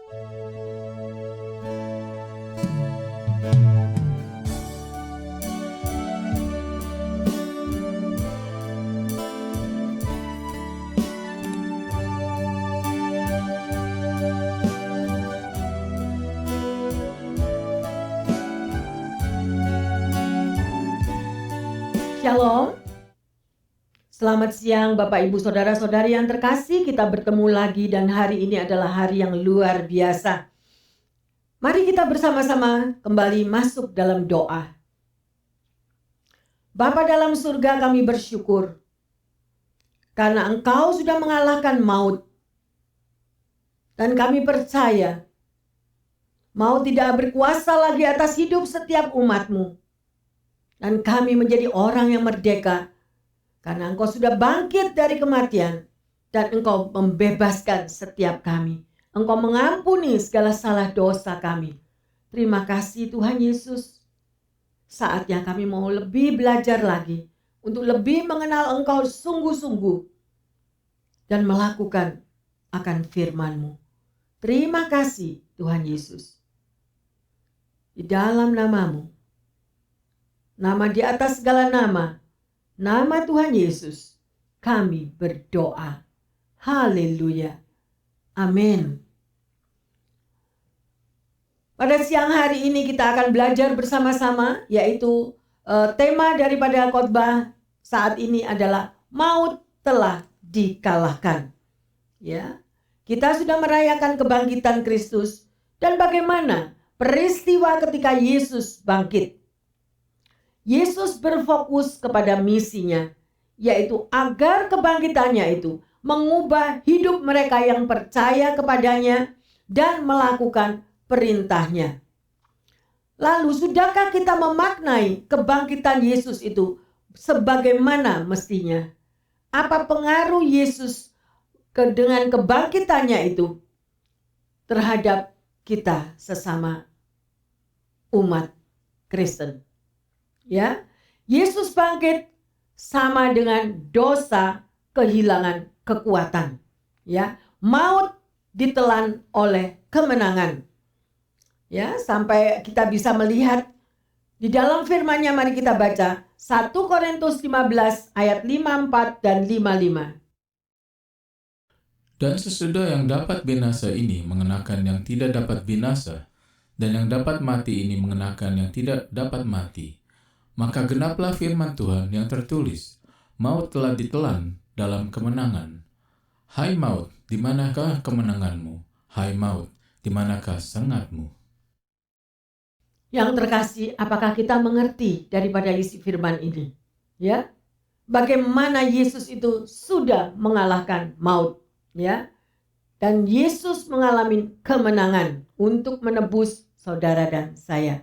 Shalom. Selamat siang Bapak Ibu Saudara-saudari yang terkasih. Kita bertemu lagi dan hari ini adalah hari yang luar biasa. Mari kita bersama-sama kembali masuk dalam doa. Bapa dalam surga, kami bersyukur karena Engkau sudah mengalahkan maut. Dan kami percaya maut tidak berkuasa lagi atas hidup setiap umat-Mu. Dan kami menjadi orang yang merdeka karena Engkau sudah bangkit dari kematian dan Engkau membebaskan setiap kami. Engkau mengampuni segala salah dosa kami. Terima kasih Tuhan Yesus. Saatnya kami mau lebih belajar lagi untuk lebih mengenal Engkau sungguh-sungguh dan melakukan akan firman-Mu. Terima kasih Tuhan Yesus. Di dalam nama-Mu, nama di atas segala nama, nama Tuhan Yesus, kami berdoa. Haleluya. Amin. Pada siang hari ini kita akan belajar bersama-sama, yaitu tema daripada khotbah saat ini adalah maut telah dikalahkan. Ya, kita sudah merayakan kebangkitan Kristus dan bagaimana peristiwa ketika Yesus bangkit. Yesus berfokus kepada misinya, yaitu agar kebangkitannya itu mengubah hidup mereka yang percaya kepadanya dan melakukan perintahnya. Lalu, sudahkah kita memaknai kebangkitan Yesus itu sebagaimana mestinya? Apa pengaruh Yesus dengan kebangkitannya itu terhadap kita sesama umat Kristen? Ya, Yesus bangkit sama dengan dosa kehilangan kekuatan. Ya, maut ditelan oleh kemenangan. Ya, sampai kita bisa melihat di dalam firman-Nya, mari kita baca 1 Korintus 15 ayat 54 dan 55. Dan sesudah yang dapat binasa ini mengenakan yang tidak dapat binasa, dan yang dapat mati ini mengenakan yang tidak dapat mati, maka genaplah firman Tuhan yang tertulis, maut telah ditelan dalam kemenangan. Hai maut, di manakah kemenanganmu? Hai maut, di manakah sengatmu? Yang terkasih, apakah kita mengerti daripada isi firman ini? Ya, bagaimana Yesus itu sudah mengalahkan maut, ya, dan Yesus mengalami kemenangan untuk menebus saudara dan saya.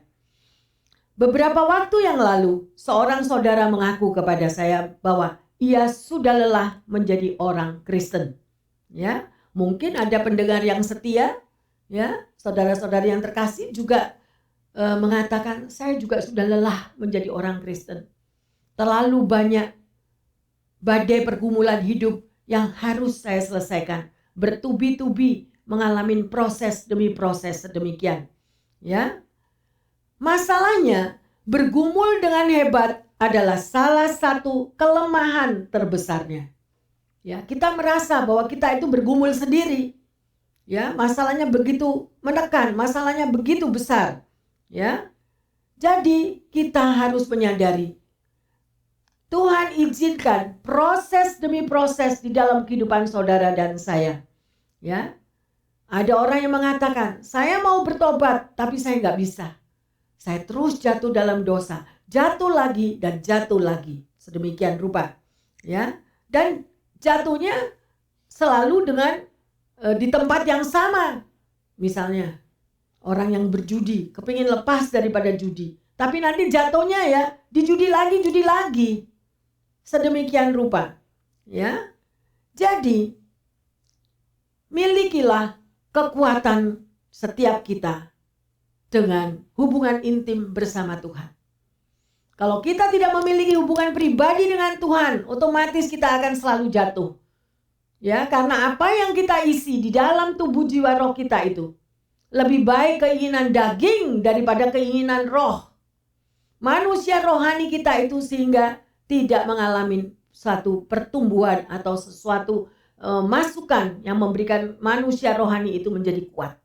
Beberapa waktu yang lalu, seorang saudara mengaku kepada saya bahwa ia sudah lelah menjadi orang Kristen. Ya, mungkin ada pendengar yang setia, ya, saudara-saudari yang terkasih juga mengatakan, saya juga sudah lelah menjadi orang Kristen. Terlalu banyak badai pergumulan hidup yang harus saya selesaikan. Bertubi-tubi mengalami proses demi proses sedemikian. Ya, masalahnya, bergumul dengan hebat adalah salah satu kelemahan terbesarnya. Ya, kita merasa bahwa kita itu bergumul sendiri. Ya, masalahnya begitu menekan, masalahnya begitu besar. Ya. Jadi, kita harus menyadari Tuhan izinkan proses demi proses di dalam kehidupan saudara dan saya. Ya. Ada orang yang mengatakan, saya mau bertobat, tapi saya nggak bisa. Saya terus jatuh dalam dosa, jatuh lagi dan jatuh lagi, sedemikian rupa, ya. Dan jatuhnya selalu dengan di tempat yang sama. Misalnya orang yang berjudi, kepingin lepas daripada judi, tapi nanti jatuhnya ya di judi lagi, sedemikian rupa, ya. Jadi milikilah kekuatan setiap kita dengan hubungan intim bersama Tuhan. Kalau kita tidak memiliki hubungan pribadi dengan Tuhan, otomatis kita akan selalu jatuh. Ya, karena apa yang kita isi di dalam tubuh jiwa roh kita itu Lebih baik keinginan daging daripada keinginan roh. Manusia rohani kita itu sehingga tidak mengalami suatu pertumbuhan atau sesuatu masukan yang memberikan manusia rohani itu menjadi kuat.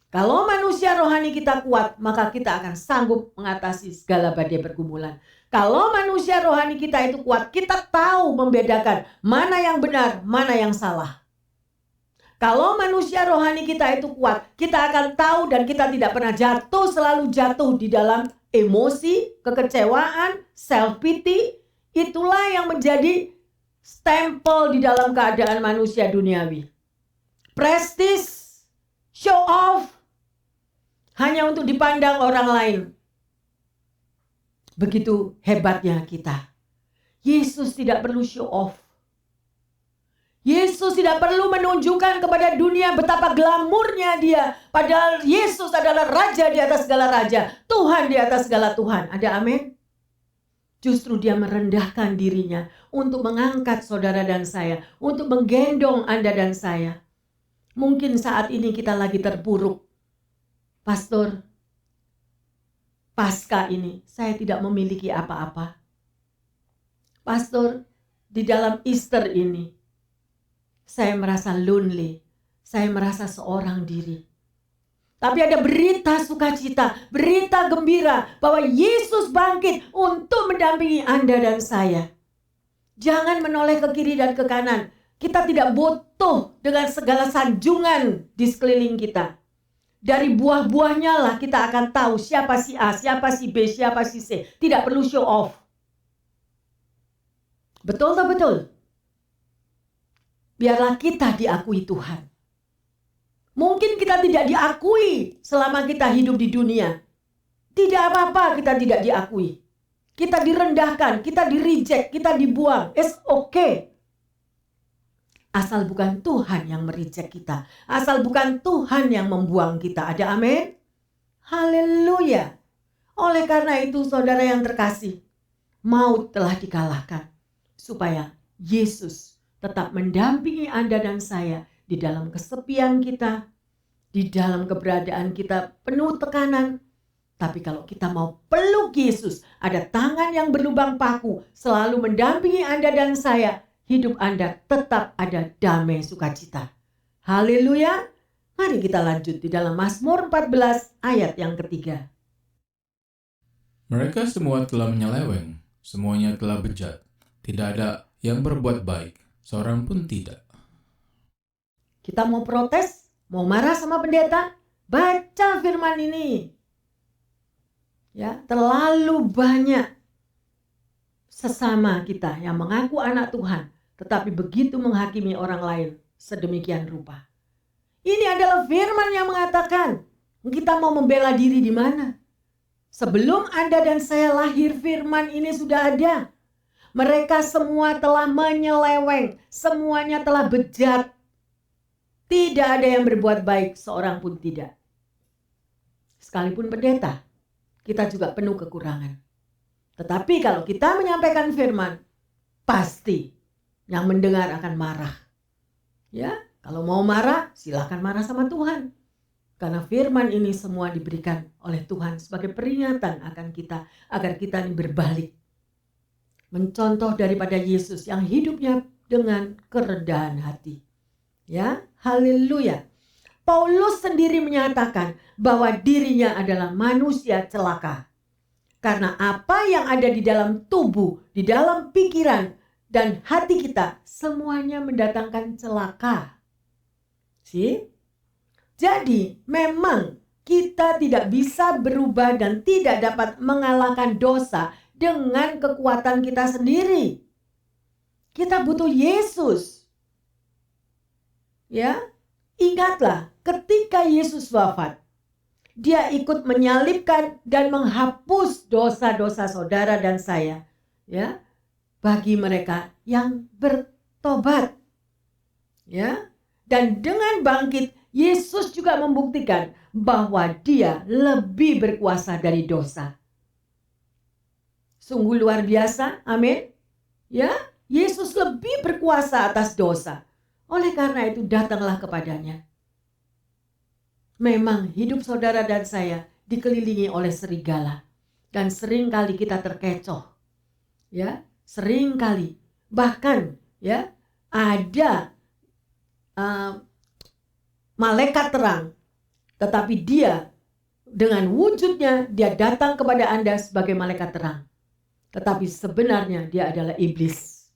Kalau manusia rohani kita kuat, maka kita akan sanggup mengatasi segala badai pergumulan. Kalau manusia rohani kita itu kuat, kita tahu membedakan mana yang benar, mana yang salah. Kalau manusia rohani kita itu kuat, kita akan tahu dan kita tidak pernah jatuh, selalu jatuh di dalam emosi, kekecewaan, self-pity. Itulah yang menjadi stempel di dalam keadaan manusia duniawi. Prestis, show off, hanya untuk dipandang orang lain. Begitu hebatnya kita. Yesus tidak perlu show off. Yesus tidak perlu menunjukkan kepada dunia betapa glamurnya dia. Padahal Yesus adalah raja di atas segala raja. Tuhan di atas segala Tuhan. Ada amin? Justru dia merendahkan dirinya untuk mengangkat saudara dan saya. Untuk menggendong Anda dan saya. Mungkin saat ini kita lagi terpuruk. Pastor, pasca ini saya tidak memiliki apa-apa. Pastor, di dalam Easter ini saya merasa lonely, saya merasa seorang diri. Tapi ada berita sukacita, berita gembira bahwa Yesus bangkit untuk mendampingi Anda dan saya. Jangan menoleh ke kiri dan ke kanan. Kita tidak butuh dengan segala sanjungan di sekeliling kita. Dari buah-buahnya lah kita akan tahu siapa si A, siapa si B, siapa si C. Tidak perlu show off. Betul tak betul? Biarlah kita diakui Tuhan. Mungkin kita tidak diakui selama kita hidup di dunia. Tidak apa-apa kita tidak diakui. Kita direndahkan, kita di-reject, kita dibuang. It's okay. Asal bukan Tuhan yang mereject kita. Asal bukan Tuhan yang membuang kita. Ada amin? Haleluya. Oleh karena itu saudara yang terkasih, maut telah dikalahkan. Supaya Yesus tetap mendampingi Anda dan saya di dalam kesepian kita, di dalam keberadaan kita penuh tekanan. Tapi kalau kita mau peluk Yesus, ada tangan yang berlubang paku selalu mendampingi Anda dan saya. Hidup Anda tetap ada damai sukacita. Haleluya. Mari kita lanjut di dalam Mazmur 14 ayat yang ketiga. Mereka semua telah menyeleweng, semuanya telah bejat. Tidak ada yang berbuat baik, seorang pun tidak. Kita mau protes, mau marah sama pendeta, baca firman ini. Ya, terlalu banyak sesama kita yang mengaku anak Tuhan, tetapi begitu menghakimi orang lain sedemikian rupa. Ini adalah firman yang mengatakan, kita mau membela diri di mana? Sebelum Anda dan saya lahir, firman ini sudah ada. Mereka semua telah menyeleweng, semuanya telah bejat. Tidak ada yang berbuat baik, seorang pun tidak. Sekalipun pendeta, kita juga penuh kekurangan. Tetapi kalau kita menyampaikan firman, pasti yang mendengar akan marah. Ya, kalau mau marah, silakan marah sama Tuhan. Karena firman ini semua diberikan oleh Tuhan sebagai peringatan akan kita, agar kita ini berbalik. Mencontoh daripada Yesus yang hidupnya dengan kerendahan hati. Ya, haleluya. Paulus sendiri menyatakan bahwa dirinya adalah manusia celaka. Karena apa yang ada di dalam tubuh, di dalam pikiran, dan hati kita, semuanya mendatangkan celaka. Jadi memang kita tidak bisa berubah dan tidak dapat mengalahkan dosa dengan kekuatan kita sendiri. Kita butuh Yesus. Ya, ingatlah ketika Yesus wafat, Dia ikut menyalibkan dan menghapus dosa-dosa saudara dan saya. Ya, bagi mereka yang bertobat. Ya, dan dengan bangkit Yesus juga membuktikan bahwa Dia lebih berkuasa dari dosa. Sungguh luar biasa, amin. Ya, Yesus lebih berkuasa atas dosa. Oleh karena itu datanglah kepadanya. Memang hidup saudara dan saya dikelilingi oleh serigala. Dan seringkali kita terkecoh. Ya, seringkali. Bahkan ya, ada malaikat terang, tetapi dia dengan wujudnya dia datang kepada Anda sebagai malaikat terang. Tetapi sebenarnya dia adalah iblis.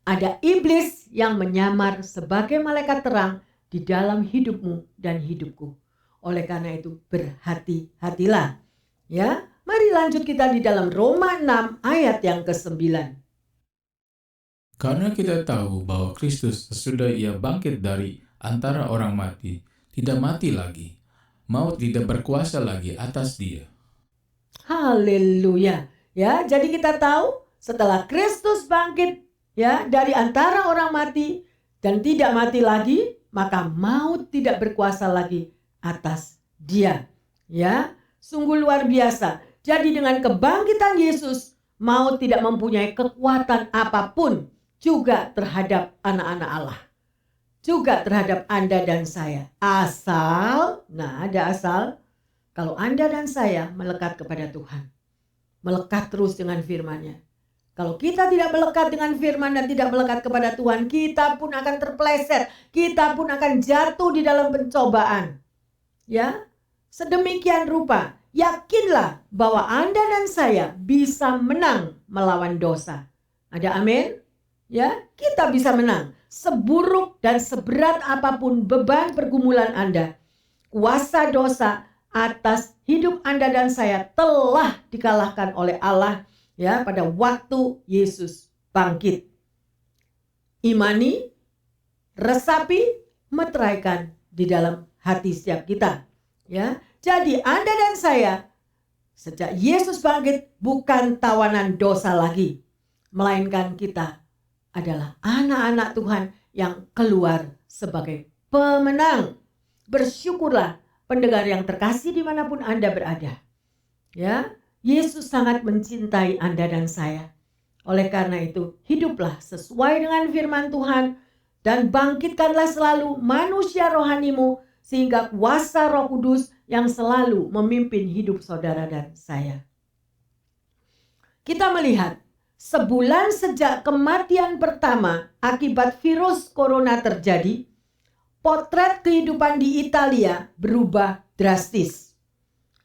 Ada iblis yang menyamar sebagai malaikat terang di dalam hidupmu dan hidupku. Oleh karena itu berhati-hatilah. Ya, mari lanjut kita di dalam Roma 6 ayat yang ke-9. Karena kita tahu bahwa Kristus sesudah ia bangkit dari antara orang mati, tidak mati lagi. Maut tidak berkuasa lagi atas dia. Haleluya. Ya, jadi kita tahu setelah Kristus bangkit ya dari antara orang mati dan tidak mati lagi, maka maut tidak berkuasa lagi atas dia. Ya, sungguh luar biasa. Jadi dengan kebangkitan Yesus, maut tidak mempunyai kekuatan apapun juga terhadap anak-anak Allah. Juga terhadap Anda dan saya. Asal, ada asal, kalau Anda dan saya melekat kepada Tuhan. Melekat terus dengan firman-Nya. Kalau kita tidak melekat dengan firman dan tidak melekat kepada Tuhan, kita pun akan terpeleset. Kita pun akan jatuh di dalam pencobaan. Ya, sedemikian rupa. Yakinlah bahwa Anda dan saya bisa menang melawan dosa. Ada amin? Ya, kita bisa menang. Seburuk dan seberat apapun beban pergumulan Anda, kuasa dosa atas hidup Anda dan saya telah dikalahkan oleh Allah ya pada waktu Yesus bangkit. Imani, resapi, meteraikan di dalam hati setiap kita. Ya, jadi Anda dan saya sejak Yesus bangkit bukan tawanan dosa lagi, melainkan kita adalah anak-anak Tuhan yang keluar sebagai pemenang. Bersyukurlah pendengar yang terkasih dimanapun Anda berada. Ya, Yesus sangat mencintai Anda dan saya. Oleh karena itu, hiduplah sesuai dengan firman Tuhan dan bangkitkanlah selalu manusia rohanimu sehingga kuasa Roh Kudus yang selalu memimpin hidup saudara dan saya. Kita melihat sebulan sejak kematian pertama akibat virus corona terjadi, potret kehidupan di Italia berubah drastis.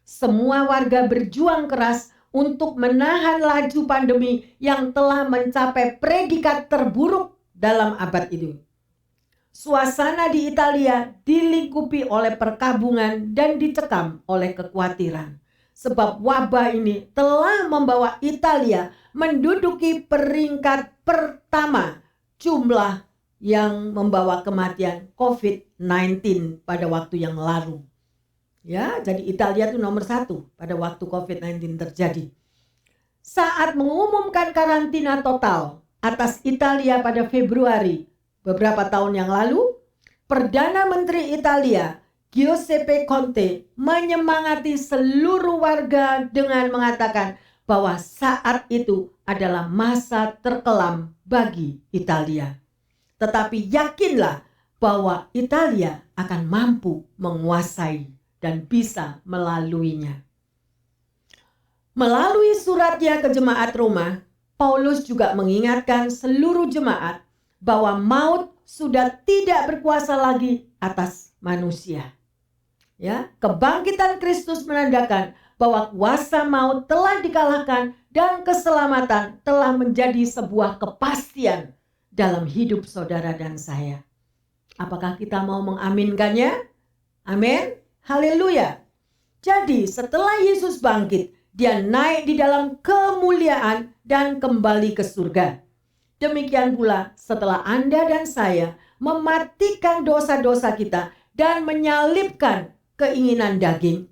Semua warga berjuang keras untuk menahan laju pandemi yang telah mencapai predikat terburuk dalam abad itu. Suasana di Italia dilingkupi oleh perkabungan dan dicekam oleh kekhawatiran. Sebab wabah ini telah membawa Italia menduduki peringkat pertama jumlah yang membawa kematian COVID-19 pada waktu yang lalu. Ya, jadi Italia itu nomor 1 pada waktu COVID-19 terjadi. Saat mengumumkan karantina total atas Italia pada Februari beberapa tahun yang lalu, Perdana Menteri Italia Giuseppe Conte menyemangati seluruh warga dengan mengatakan bahwa saat itu adalah masa terkelam bagi Italia. Tetapi yakinlah bahwa Italia akan mampu menguasai dan bisa melaluinya. Melalui suratnya ke jemaat Roma, Paulus juga mengingatkan seluruh jemaat bahwa maut sudah tidak berkuasa lagi atas manusia. Ya, kebangkitan Kristus menandakan bahwa kuasa maut telah dikalahkan dan keselamatan telah menjadi sebuah kepastian dalam hidup saudara dan saya. Apakah kita mau mengaminkannya? Amin. Haleluya. Jadi setelah Yesus bangkit, dia naik di dalam kemuliaan dan kembali ke surga. Demikian pula setelah Anda dan saya mematikan dosa-dosa kita dan menyalibkan keinginan daging,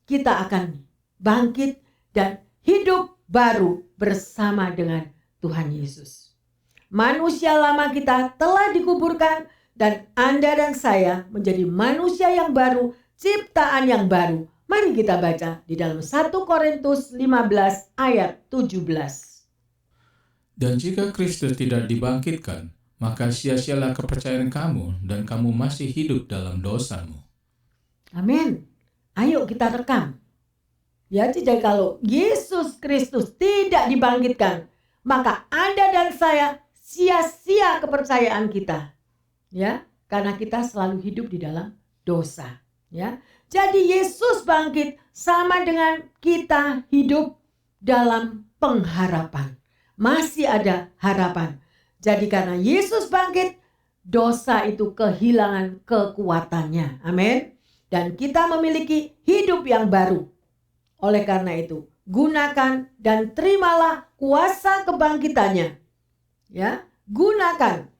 kita akan bangkit dan hidup baru bersama dengan Tuhan Yesus. Manusia lama kita telah dikuburkan dan Anda dan saya menjadi manusia yang baru, ciptaan yang baru. Mari kita baca di dalam 1 Korintus 15 ayat 17. Dan jika Kristus tidak dibangkitkan, maka sia-sialah kepercayaan kamu dan kamu masih hidup dalam dosamu. Amin. Ayo kita rekam. Ya, jadi kalau Yesus Kristus tidak dibangkitkan, maka Anda dan saya sia-sia kepercayaan kita. Ya, karena kita selalu hidup di dalam dosa. Ya, jadi Yesus bangkit sama dengan kita hidup dalam pengharapan. Masih ada harapan. Jadi karena Yesus bangkit, dosa itu kehilangan kekuatannya. Amin. Dan kita memiliki hidup yang baru. Oleh karena itu, gunakan dan terimalah kuasa kebangkitannya. Ya, gunakan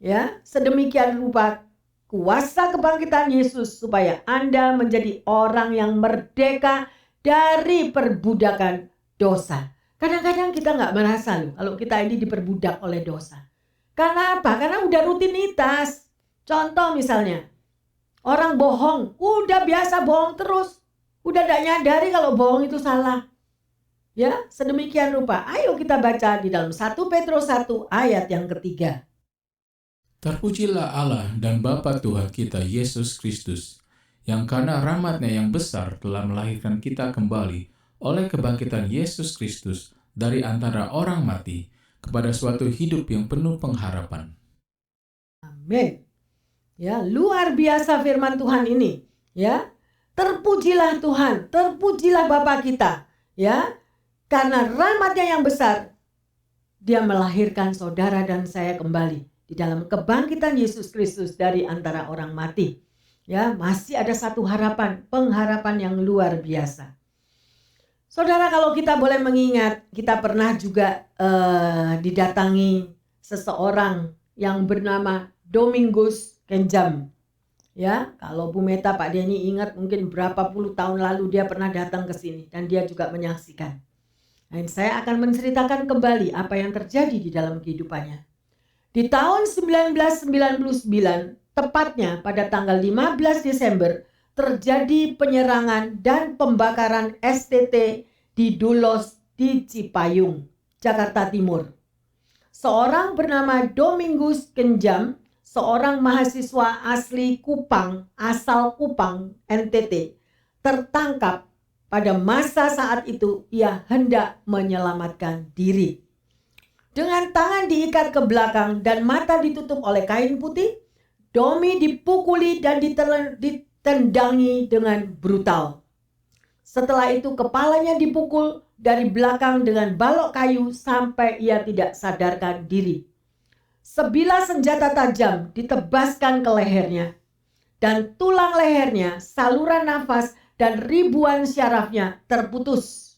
ya sedemikian rupa kuasa kebangkitan Yesus supaya Anda menjadi orang yang merdeka dari perbudakan dosa. Kadang-kadang kita nggak merasa loh kalau kita ini diperbudak oleh dosa. Karena apa? Karena udah rutinitas. Contoh misalnya, orang bohong, udah biasa bohong terus. Udah tidak nyadari kalau bohong itu salah. Ya, sedemikian rupa. Ayo kita baca di dalam 1 Petrus 1 ayat yang ketiga. Terpujilah Allah dan Bapa Tuhan kita Yesus Kristus, yang karena rahmat-Nya yang besar telah melahirkan kita kembali oleh kebangkitan Yesus Kristus dari antara orang mati kepada suatu hidup yang penuh pengharapan. Amin. Ya, luar biasa firman Tuhan ini. Ya, terpujilah Tuhan, terpujilah Bapa kita. Ya, karena rahmat-Nya yang besar, Dia melahirkan saudara dan saya kembali di dalam kebangkitan Yesus Kristus dari antara orang mati. Ya, masih ada satu harapan, pengharapan yang luar biasa. Saudara, kalau kita boleh mengingat, kita pernah juga didatangi seseorang yang bernama Domingus Kenjam. Ya, kalau Bu Meta, Pak Denny ingat mungkin berapa puluh tahun lalu dia pernah datang ke sini dan dia juga menyaksikan. Dan saya akan menceritakan kembali apa yang terjadi di dalam kehidupannya. Di tahun 1999, tepatnya pada tanggal 15 Desember, terjadi penyerangan dan pembakaran STT di Dulos di Cipayung, Jakarta Timur. Seorang bernama Domingus Kenjam, seorang mahasiswa asli Kupang, asal Kupang, NTT, tertangkap pada masa saat itu ia hendak menyelamatkan diri. Dengan tangan diikat ke belakang dan mata ditutup oleh kain putih, Domi dipukuli dan ditendangi dengan brutal. Setelah itu kepalanya dipukul dari belakang dengan balok kayu sampai ia tidak sadarkan diri. Sebilah senjata tajam ditebaskan ke lehernya, dan tulang lehernya, saluran nafas, dan ribuan syarafnya terputus.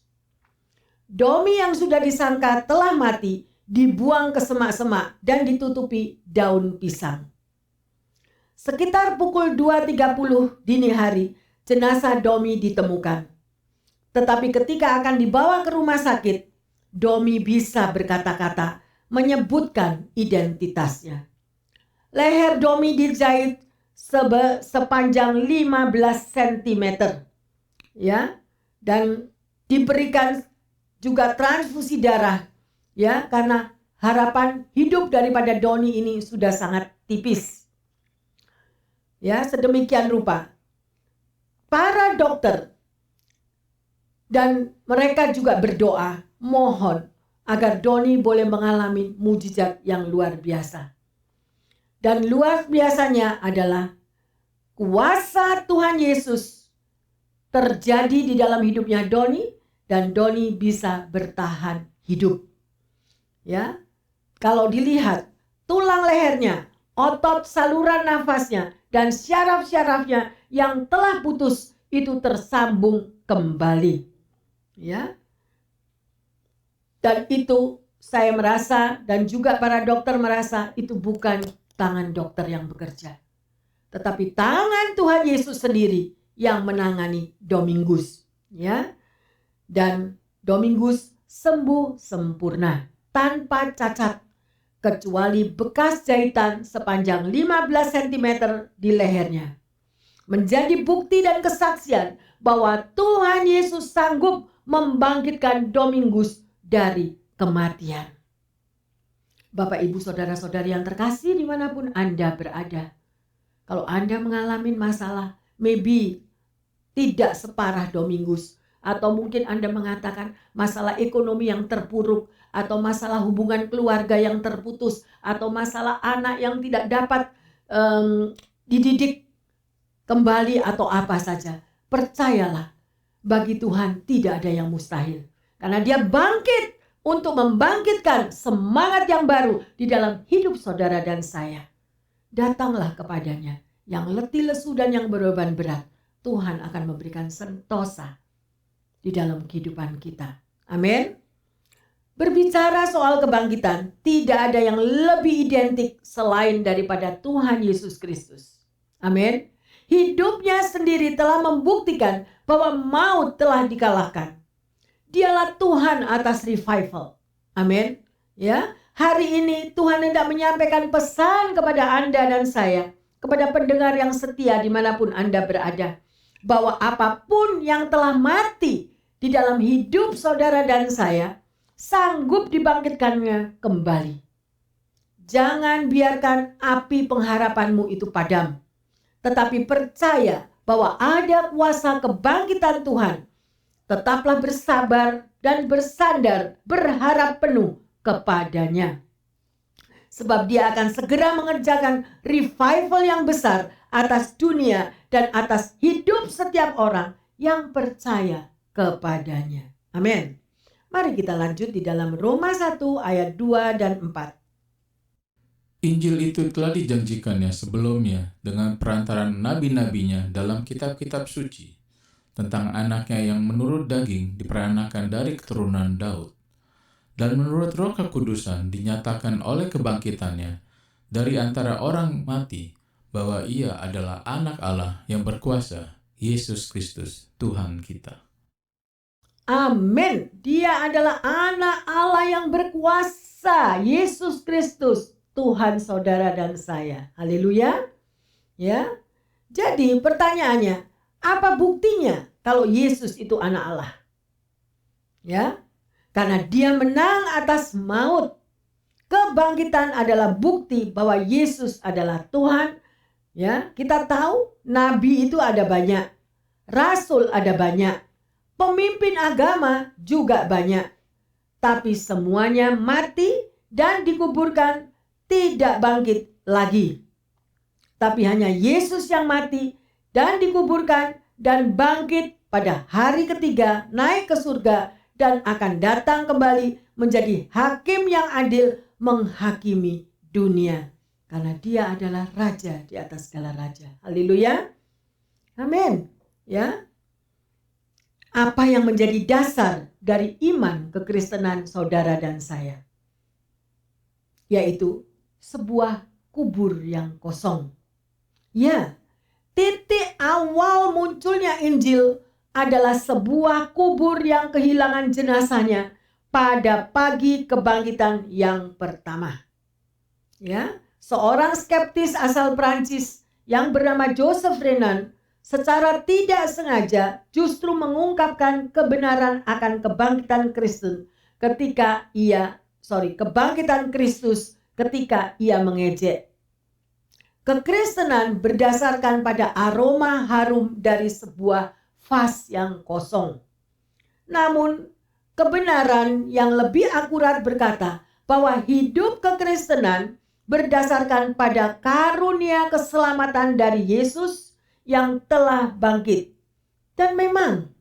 Domi yang sudah disangka telah mati dibuang ke semak-semak dan ditutupi daun pisang. Sekitar pukul 2.30 dini hari, jenazah Domi ditemukan. Tetapi ketika akan dibawa ke rumah sakit, Domi bisa berkata-kata, menyebutkan identitasnya. Leher Domi dijahit sepanjang 15 cm. Ya, dan diberikan juga transfusi darah. Ya, karena harapan hidup daripada Doni ini sudah sangat tipis. Ya, sedemikian rupa. Para dokter dan mereka juga berdoa, mohon agar Doni boleh mengalami mujizat yang luar biasa. Dan luar biasanya adalah kuasa Tuhan Yesus terjadi di dalam hidupnya Doni dan Doni bisa bertahan hidup. Ya, kalau dilihat tulang lehernya, otot saluran nafasnya, dan syaraf-syarafnya yang telah putus itu tersambung kembali. Ya, dan itu saya merasa dan juga para dokter merasa itu bukan tangan dokter yang bekerja, tetapi tangan Tuhan Yesus sendiri yang menangani Domingus. Ya, dan Domingus sembuh sempurna, tanpa cacat, kecuali bekas jahitan sepanjang 15 cm di lehernya. Menjadi bukti dan kesaksian bahwa Tuhan Yesus sanggup membangkitkan Domingus dari kematian. Bapak, Ibu, Saudara-saudari yang terkasih dimanapun Anda berada. Kalau Anda mengalami masalah, maybe tidak separah Domingus. Atau mungkin Anda mengatakan masalah ekonomi yang terpuruk, atau masalah hubungan keluarga yang terputus, atau masalah anak yang tidak dapat dididik kembali, atau apa saja. Percayalah, bagi Tuhan tidak ada yang mustahil. Karena Dia bangkit untuk membangkitkan semangat yang baru di dalam hidup saudara dan saya. Datanglah kepadanya yang letih lesu dan yang berbeban berat. Tuhan akan memberikan sentosa di dalam kehidupan kita. Amin. Berbicara soal kebangkitan, tidak ada yang lebih identik selain daripada Tuhan Yesus Kristus. Amin. Hidupnya sendiri telah membuktikan bahwa maut telah dikalahkan. Dialah Tuhan atas revival. Amin. Ya, hari ini Tuhan hendak menyampaikan pesan kepada Anda dan saya, kepada pendengar yang setia dimanapun Anda berada, bahwa apapun yang telah mati di dalam hidup saudara dan saya, sanggup dibangkitkannya kembali. Jangan biarkan api pengharapanmu itu padam, tetapi percaya bahwa ada kuasa kebangkitan Tuhan. Tetaplah bersabar dan bersandar, berharap penuh kepadanya. Sebab Dia akan segera mengerjakan revival yang besar atas dunia dan atas hidup setiap orang yang percaya kepadanya. Amin. Mari kita lanjut di dalam Roma 1 ayat 2 dan 4. Injil itu telah dijanjikannya sebelumnya dengan perantaran nabi-nabinya dalam kitab-kitab suci tentang anaknya yang menurut daging diperanakan dari keturunan Daud, dan menurut Roh Kekudusan dinyatakan oleh kebangkitannya dari antara orang mati bahwa Ia adalah anak Allah yang berkuasa, Yesus Kristus Tuhan kita. Amin. Dia adalah anak Allah yang berkuasa, Yesus Kristus Tuhan saudara dan saya. Haleluya. Ya. Jadi pertanyaannya, apa buktinya kalau Yesus itu anak Allah? Ya. Karena Dia menang atas maut. Kebangkitan adalah bukti bahwa Yesus adalah Tuhan. Ya, kita tahu nabi itu ada banyak. Rasul ada banyak. Pemimpin agama juga banyak. Tapi semuanya mati dan dikuburkan, tidak bangkit lagi. Tapi hanya Yesus yang mati dan dikuburkan dan bangkit pada hari ketiga, naik ke surga dan akan datang kembali menjadi hakim yang adil, menghakimi dunia. Karena Dia adalah raja di atas segala raja. Haleluya. Amin. Ya. Apa yang menjadi dasar dari iman kekristenan saudara dan saya? Yaitu sebuah kubur yang kosong. Ya, titik awal munculnya Injil adalah sebuah kubur yang kehilangan jenazahnya pada pagi kebangkitan yang pertama. Ya, seorang skeptis asal Prancis yang bernama Joseph Renan secara tidak sengaja justru mengungkapkan kebenaran akan kebangkitan Kristus ketika ia mengejek. Kekristenan berdasarkan pada aroma harum dari sebuah vas yang kosong. Namun, kebenaran yang lebih akurat berkata bahwa hidup kekristenan berdasarkan pada karunia keselamatan dari Yesus yang telah bangkit. Dan memang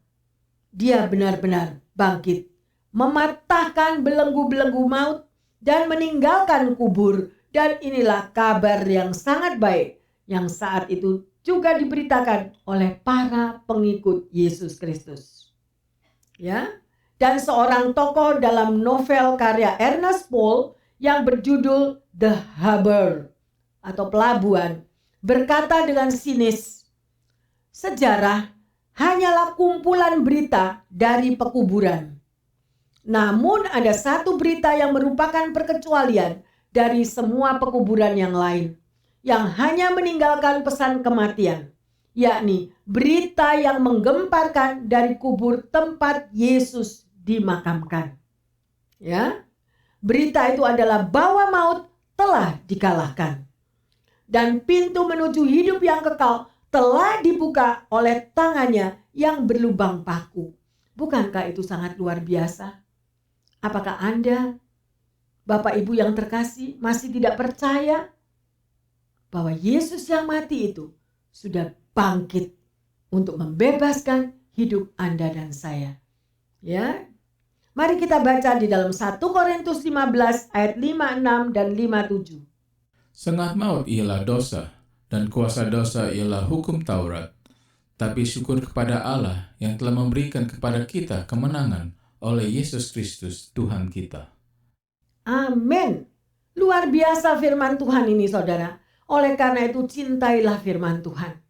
Dia benar-benar bangkit, mematahkan belenggu-belenggu maut dan meninggalkan kubur. Dan inilah kabar yang sangat baik yang saat itu juga diberitakan oleh para pengikut Yesus Kristus. Ya, dan seorang tokoh dalam novel karya Ernest Paul yang berjudul The Harbor atau Pelabuhan berkata dengan sinis, sejarah hanyalah kumpulan berita dari pekuburan. Namun ada satu berita yang merupakan perkecualian dari semua pekuburan yang lain, yang hanya meninggalkan pesan kematian, yakni berita yang menggemparkan dari kubur tempat Yesus dimakamkan. Ya, berita itu adalah bahwa maut telah dikalahkan dan pintu menuju hidup yang kekal telah dibuka oleh tangannya yang berlubang paku. Bukankah itu sangat luar biasa? Apakah Anda, Bapak Ibu yang terkasih, masih tidak percaya bahwa Yesus yang mati itu sudah bangkit untuk membebaskan hidup Anda dan saya? Ya. Mari kita baca di dalam 1 Korintus 15 ayat 56 dan 57. Sengat maut ialah dosa, dan kuasa dosa ialah hukum Taurat. Tapi syukur kepada Allah yang telah memberikan kepada kita kemenangan oleh Yesus Kristus Tuhan kita. Amin. Luar biasa firman Tuhan ini, saudara. Oleh karena itu cintailah firman Tuhan.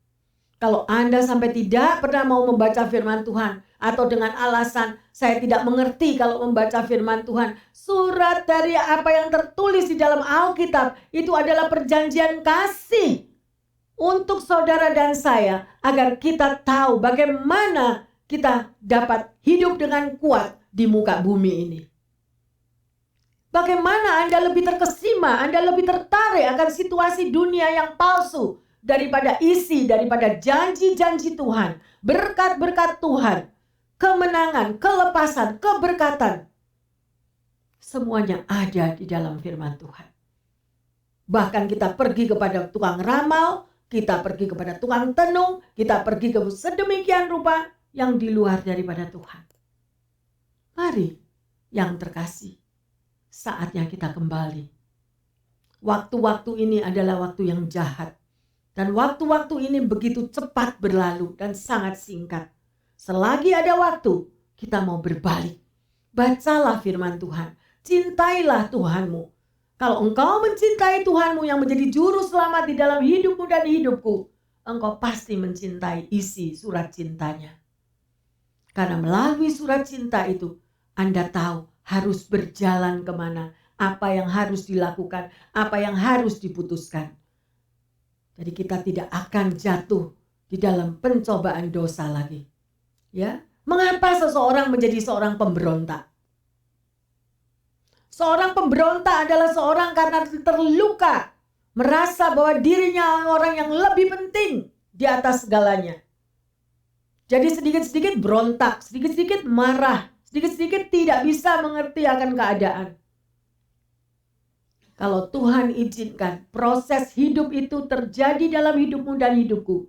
Kalau Anda sampai tidak pernah mau membaca firman Tuhan, atau dengan alasan saya tidak mengerti kalau membaca firman Tuhan, surat dari apa yang tertulis di dalam Alkitab itu adalah perjanjian kasih untuk saudara dan saya, agar kita tahu bagaimana kita dapat hidup dengan kuat di muka bumi ini. Bagaimana Anda lebih terkesima, Anda lebih tertarik akan situasi dunia yang palsu daripada janji-janji Tuhan, berkat-berkat Tuhan, kemenangan, kelepasan, keberkatan. Semuanya ada di dalam firman Tuhan. Bahkan kita pergi kepada tukang ramal, kita pergi kepada tukang tenung, kita pergi ke sedemikian rupa yang di luar daripada Tuhan. Mari yang terkasih, saatnya kita kembali. Waktu-waktu ini adalah waktu yang jahat. Dan waktu-waktu ini begitu cepat berlalu dan sangat singkat. Selagi ada waktu, kita mau berbalik. Bacalah firman Tuhan. Cintailah Tuhanmu. Kalau engkau mencintai Tuhanmu yang menjadi juru selamat di dalam hidupmu dan hidupku, engkau pasti mencintai isi surat cintanya. Karena melalui surat cinta itu, Anda tahu harus berjalan kemana, apa yang harus dilakukan, apa yang harus diputuskan. Jadi kita tidak akan jatuh di dalam pencobaan dosa lagi. Ya, mengapa seseorang menjadi seorang pemberontak? Seorang pemberontak adalah seorang karena terluka, merasa bahwa dirinya orang yang lebih penting di atas segalanya. Jadi sedikit-sedikit berontak, sedikit-sedikit marah, sedikit-sedikit tidak bisa mengerti akan keadaan. Kalau Tuhan izinkan proses hidup itu terjadi dalam hidupmu dan hidupku,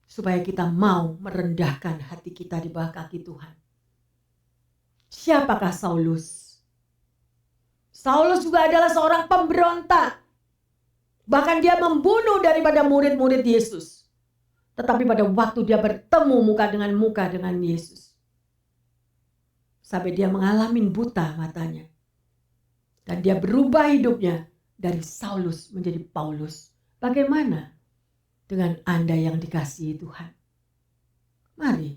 supaya kita mau merendahkan hati kita di bawah kaki Tuhan. Siapakah Saulus? Saulus juga adalah seorang pemberontak. Bahkan dia membunuh daripada murid-murid Yesus. Tetapi pada waktu dia bertemu muka dengan Yesus, sampai dia mengalami buta matanya. Dan dia berubah hidupnya dari Saulus menjadi Paulus. Bagaimana dengan Anda yang dikasihi Tuhan? Mari,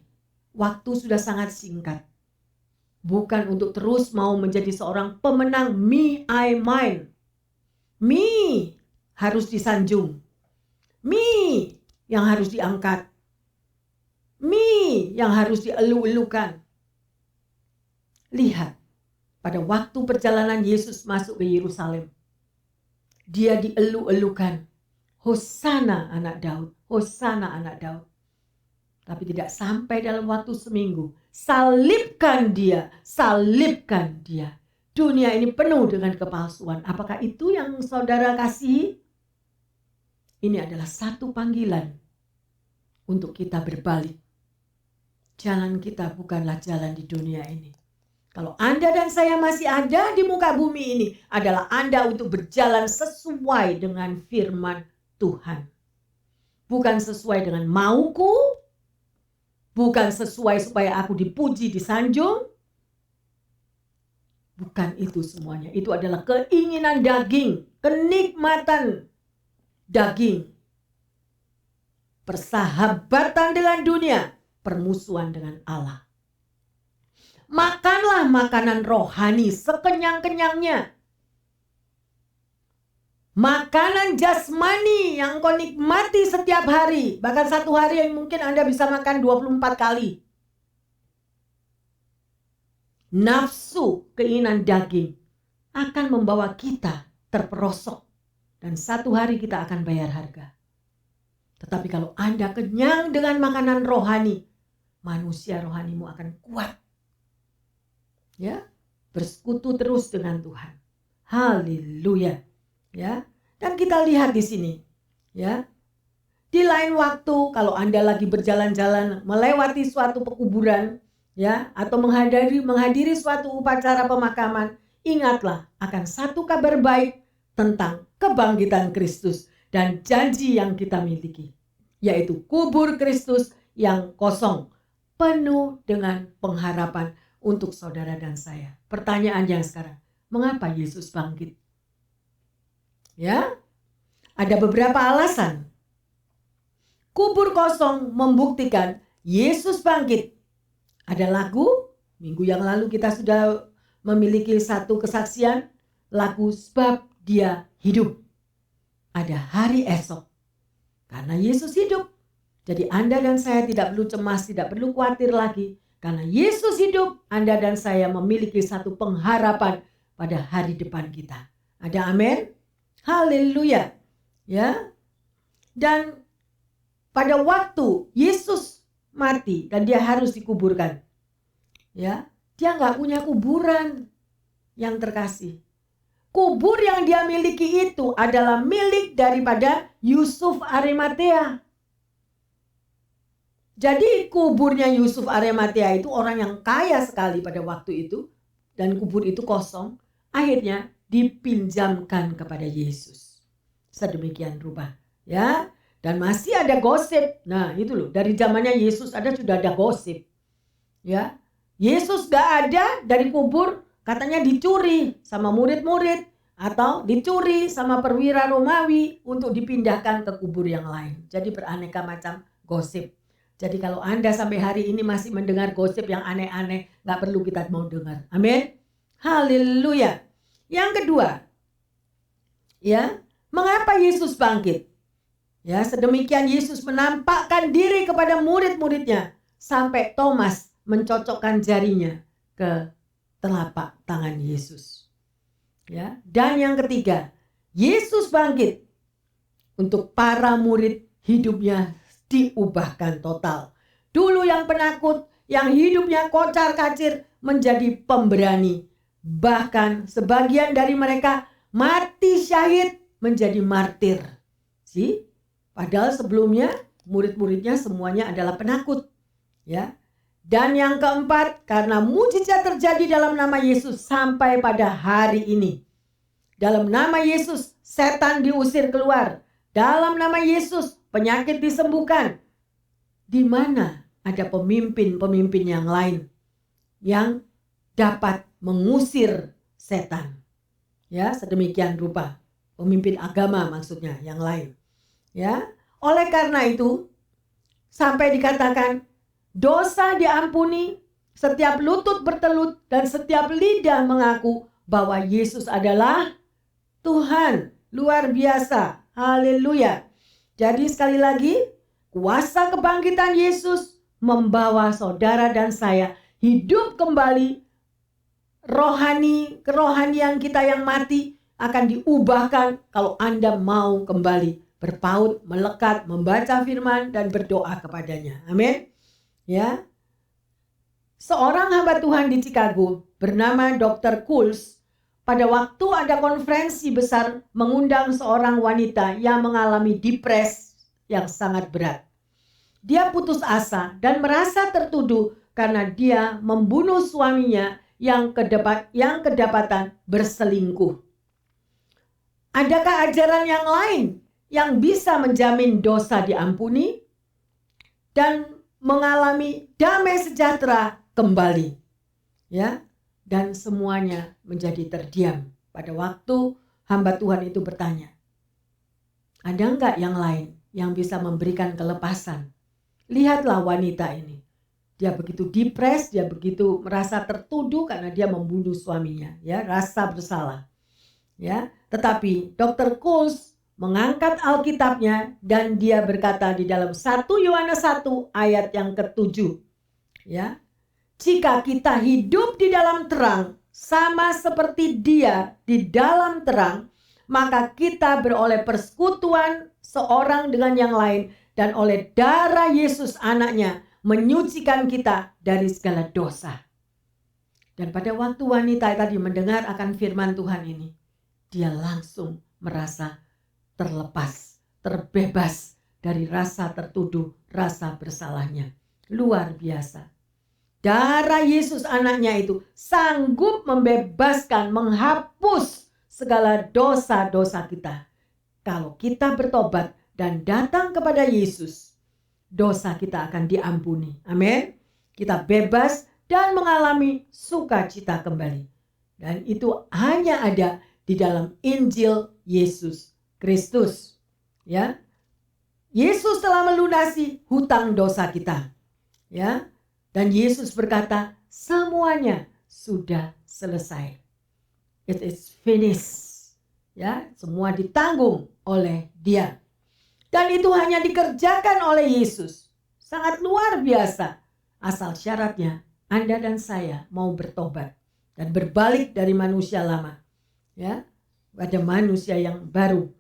waktu sudah sangat singkat. Bukan untuk terus mau menjadi seorang pemenang me, I, mine. Me harus disanjung. Me yang harus diangkat. Me yang harus dielu-elukan. Lihat. Pada waktu perjalanan Yesus masuk ke Yerusalem, dia dielu-elukan. Hosana anak Daud, Hosana anak Daud. Tapi tidak sampai dalam waktu seminggu. Salibkan dia, salibkan dia. Dunia ini penuh dengan kepalsuan. Apakah itu yang saudara kasihi? Ini adalah satu panggilan untuk kita berbalik. Jalan kita bukanlah jalan di dunia ini. Kalau Anda dan saya masih ada di muka bumi ini, adalah Anda untuk berjalan sesuai dengan firman Tuhan. Bukan sesuai dengan mauku, bukan sesuai supaya aku dipuji, disanjung. Bukan itu semuanya. Itu adalah keinginan daging, kenikmatan daging. Persahabatan dengan dunia, permusuhan dengan Allah. Makanlah makanan rohani sekenyang-kenyangnya. Makanan jasmani yang kau nikmati setiap hari. Bahkan satu hari yang mungkin Anda bisa makan 24 kali. Nafsu, keinginan daging akan membawa kita terperosok. Dan satu hari kita akan bayar harga. Tetapi kalau Anda kenyang dengan makanan rohani, manusia rohanimu akan kuat. Ya, bersekutu terus dengan Tuhan. Haleluya. Ya. Dan kita lihat di sini, ya. Di lain waktu kalau Anda lagi berjalan-jalan melewati suatu pekuburan, ya, atau menghadiri suatu upacara pemakaman, ingatlah akan satu kabar baik tentang kebangkitan Kristus dan janji yang kita miliki, yaitu kubur Kristus yang kosong, penuh dengan pengharapan untuk saudara dan saya. Pertanyaannya sekarang, mengapa Yesus bangkit? Ya, ada beberapa alasan. Kubur kosong membuktikan Yesus bangkit. Ada lagu, minggu yang lalu kita sudah memiliki satu kesaksian, lagu Sebab Dia Hidup. Ada hari esok, karena Yesus hidup. Jadi Anda dan saya tidak perlu cemas, tidak perlu khawatir lagi. Karena Yesus hidup, Anda dan saya memiliki satu pengharapan pada hari depan kita. Ada amin? Haleluya. Ya. Dan pada waktu Yesus mati dan dia harus dikuburkan, ya, dia nggak punya kuburan yang terkasih. Kubur yang dia miliki itu adalah milik daripada Yusuf Arimatea. Jadi kuburnya Yusuf Arimatea itu orang yang kaya sekali pada waktu itu, dan kubur itu kosong. Akhirnya dipinjamkan kepada Yesus. Sedemikian rupa, ya. Dan masih ada gosip. Nah, itu loh, dari zamannya Yesus sudah ada gosip. Ya. Yesus gak ada, dari kubur katanya dicuri sama murid-murid atau dicuri sama perwira Romawi untuk dipindahkan ke kubur yang lain. Jadi beraneka macam gosip. Jadi kalau Anda sampai hari ini masih mendengar gosip yang aneh-aneh, gak perlu kita mau dengar. Amin. Haleluya. Yang kedua, ya, mengapa Yesus bangkit? Ya, sedemikian Yesus menampakkan diri kepada murid-muridnya sampai Thomas mencocokkan jarinya ke telapak tangan Yesus. Ya, dan yang ketiga, Yesus bangkit untuk para murid, hidupnya diubahkan total. Dulu yang penakut, yang hidupnya kocar-kacir menjadi pemberani. Bahkan sebagian dari mereka mati syahid menjadi martir. See? Padahal sebelumnya murid-muridnya semuanya adalah penakut. Ya. Dan yang keempat, karena mujizat terjadi dalam nama Yesus sampai pada hari ini. Dalam nama Yesus setan diusir keluar. Dalam nama Yesus penyakit disembuhkan. Di mana ada pemimpin-pemimpin yang lain yang dapat mengusir setan. Ya, sedemikian rupa. Pemimpin agama maksudnya yang lain. Ya, oleh karena itu sampai dikatakan dosa diampuni, setiap lutut bertelut dan setiap lidah mengaku bahwa Yesus adalah Tuhan. Luar biasa. Haleluya. Jadi sekali lagi, kuasa kebangkitan Yesus membawa saudara dan saya hidup kembali. Kerohanian kita yang mati akan diubahkan kalau Anda mau kembali berpaut, melekat, membaca firman dan berdoa kepadanya. Amin. Ya. Seorang hamba Tuhan di Chicago bernama Dr. Kuls pada waktu ada konferensi besar mengundang seorang wanita yang mengalami depresi yang sangat berat. Dia putus asa dan merasa tertuduh karena dia membunuh suaminya yang kedapatan berselingkuh. Adakah ajaran yang lain yang bisa menjamin dosa diampuni dan mengalami damai sejahtera kembali? Ya, dan semuanya menjadi terdiam. Pada waktu hamba Tuhan itu bertanya, ada enggak yang lain yang bisa memberikan kelepasan? Lihatlah wanita ini. Dia begitu depres, dia begitu merasa tertuduh karena dia membunuh suaminya, ya, rasa bersalah. Ya, tetapi Dr. Kuls mengangkat Alkitabnya dan dia berkata di dalam 1 Yohanes 1 ayat yang ke-7. Ya. Jika kita hidup di dalam terang sama seperti Dia di dalam terang, maka kita beroleh persekutuan seorang dengan yang lain dan oleh darah Yesus anaknya menyucikan kita dari segala dosa. Dan pada waktu wanita tadi mendengar akan firman Tuhan ini, dia langsung merasa terlepas, terbebas dari rasa tertuduh, rasa bersalahnya. Luar biasa. Darah Yesus anaknya itu sanggup membebaskan, menghapus segala dosa-dosa kita. Kalau kita bertobat dan datang kepada Yesus, dosa kita akan diampuni. Amin. Kita bebas dan mengalami sukacita kembali. Dan itu hanya ada di dalam Injil Yesus Kristus. Ya. Yesus telah melunasi hutang dosa kita. Ya. Dan Yesus berkata, semuanya sudah selesai. It is finished. Ya, semua ditanggung oleh Dia. Dan itu hanya dikerjakan oleh Yesus. Sangat luar biasa. Asal syaratnya Anda dan saya mau bertobat dan berbalik dari manusia lama, ya, pada manusia yang baru.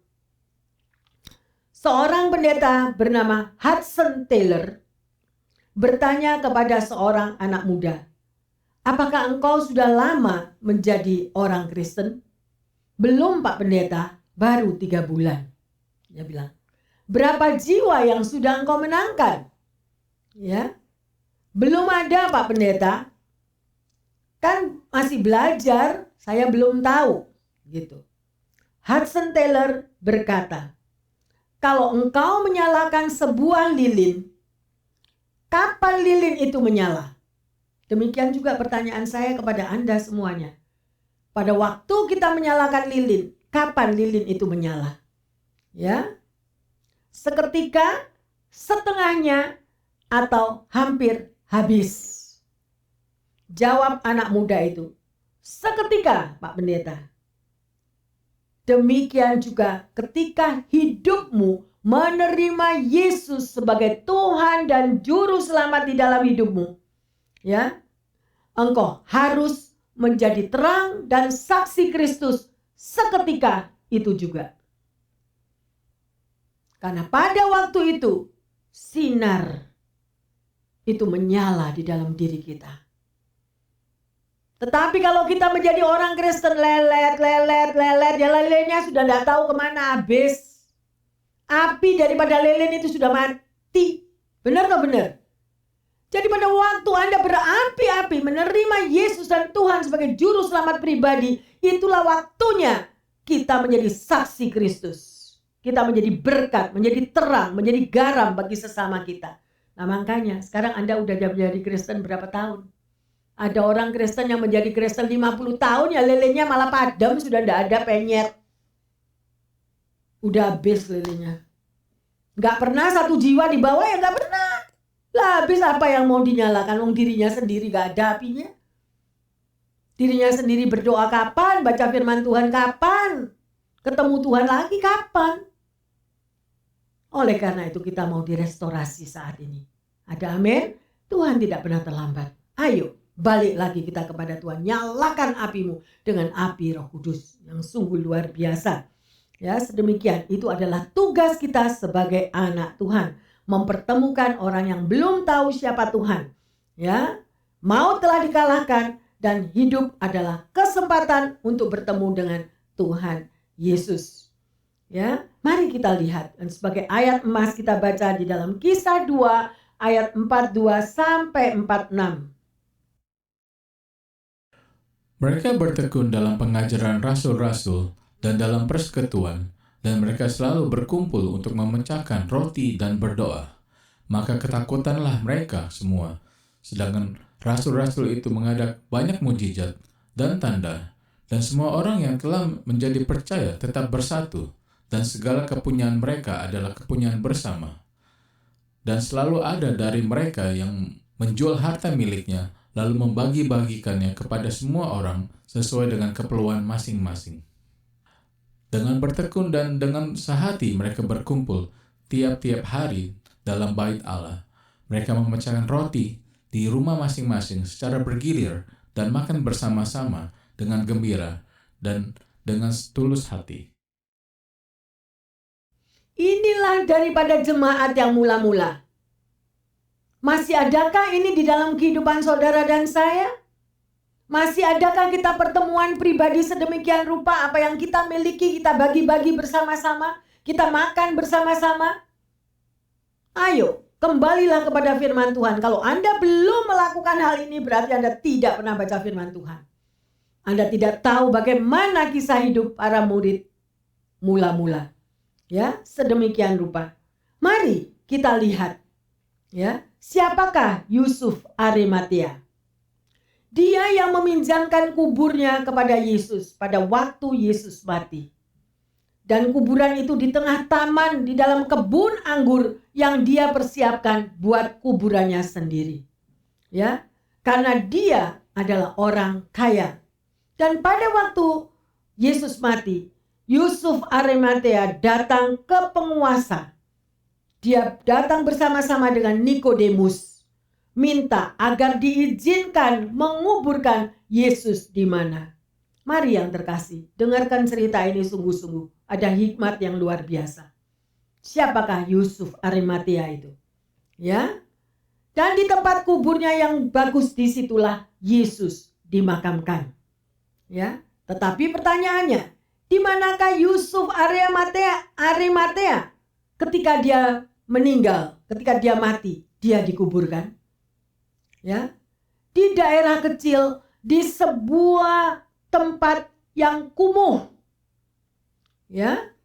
Seorang pendeta bernama Hudson Taylor bertanya kepada seorang anak muda, apakah engkau sudah lama menjadi orang Kristen? Belum, Pak Pendeta, baru 3 bulan. Dia bilang, berapa jiwa yang sudah engkau menangkan? Ya, belum ada, Pak Pendeta. Kan masih belajar, saya belum tahu. Gitu. Hudson Taylor berkata, kalau engkau menyalakan sebuah lilin, kapan lilin itu menyala? Demikian juga pertanyaan saya kepada Anda semuanya. Pada waktu kita menyalakan lilin, kapan lilin itu menyala? Ya, seketika, setengahnya, atau hampir habis. Jawab anak muda itu, seketika, Pak Pendeta. Demikian juga ketika hidupmu menerima Yesus sebagai Tuhan dan Juru Selamat di dalam hidupmu, ya, engkau harus menjadi terang dan saksi Kristus seketika itu juga. Karena pada waktu itu sinar itu menyala di dalam diri kita. Tetapi kalau kita menjadi orang Kristen lelet, ya lilinnya sudah tidak tahu kemana habis. Api daripada lilin itu sudah mati. Benar nggak benar? Jadi pada waktu Anda berapi-api menerima Yesus dan Tuhan sebagai Juru Selamat pribadi, itulah waktunya kita menjadi saksi Kristus. Kita menjadi berkat, menjadi terang, menjadi garam bagi sesama kita. Nah makanya sekarang Anda udah jadi Kristen berapa tahun? Ada orang Kristen yang menjadi Kristen 50 tahun ya lilinnya malah padam, sudah tidak ada penyet. Udah habis lilinnya. Gak pernah satu jiwa dibawa ya gak pernah. Lah habis apa yang mau dinyalakan? Wong dirinya sendiri gak ada apinya. Dirinya sendiri berdoa kapan? Baca firman Tuhan kapan? Ketemu Tuhan lagi kapan? Oleh karena itu kita mau direstorasi saat ini. Ada amin? Tuhan tidak pernah terlambat. Ayo balik lagi kita kepada Tuhan. Nyalakan apimu dengan api Roh Kudus yang sungguh luar biasa. Ya, sedemikian itu adalah tugas kita sebagai anak Tuhan. Mempertemukan orang yang belum tahu siapa Tuhan. Ya, maut telah dikalahkan dan hidup adalah kesempatan untuk bertemu dengan Tuhan Yesus. Ya, mari kita lihat. Dan sebagai ayat emas kita baca di dalam Kisah 2 ayat 42 sampai 46. Mereka bertekun dalam pengajaran rasul-rasul dan dalam persekutuan, dan mereka selalu berkumpul untuk memecahkan roti dan berdoa. Maka ketakutanlah mereka semua. Sedangkan rasul-rasul itu mengadak banyak mujizat dan tanda, dan semua orang yang telah menjadi percaya tetap bersatu, dan segala kepunyaan mereka adalah kepunyaan bersama. Dan selalu ada dari mereka yang menjual harta miliknya, lalu membagi-bagikannya kepada semua orang sesuai dengan keperluan masing-masing. Dengan bertekun dan dengan sehati mereka berkumpul tiap-tiap hari dalam bait Allah. Mereka memecahkan roti di rumah masing-masing secara bergilir dan makan bersama-sama dengan gembira dan dengan tulus hati. inilah daripada jemaat yang mula-mula. Masih adakah ini di dalam kehidupan saudara dan saya? Masih adakah kita pertemuan pribadi sedemikian rupa, apa yang kita miliki kita bagi-bagi bersama-sama, kita makan bersama-sama? Ayo, kembalilah kepada firman Tuhan. Kalau Anda belum melakukan hal ini, berarti Anda tidak pernah baca firman Tuhan. Anda tidak tahu bagaimana kisah hidup para murid mula-mula. Ya, sedemikian rupa. Mari kita lihat, ya, siapakah Yusuf Arimatea? Dia yang meminjamkan kuburnya kepada Yesus pada waktu Yesus mati. Dan kuburan itu di tengah taman, di dalam kebun anggur yang dia persiapkan buat kuburannya sendiri. Ya, karena dia adalah orang kaya. Dan pada waktu Yesus mati, Yusuf Arimatea datang ke penguasa. Dia datang bersama-sama dengan Nikodemus, minta agar diizinkan menguburkan Yesus di mana. Mari yang terkasih, dengarkan cerita ini sungguh-sungguh. Ada hikmat yang luar biasa. Siapakah Yusuf Arimatea itu? Ya. Dan di tempat kuburnya yang bagus, disitulah Yesus dimakamkan. Ya. Tetapi pertanyaannya, di manakah Yusuf Arimatea ketika dia meninggal, ketika dia mati, dia dikuburkan? Ya, di daerah kecil, di sebuah tempat yang kumuh. Ya,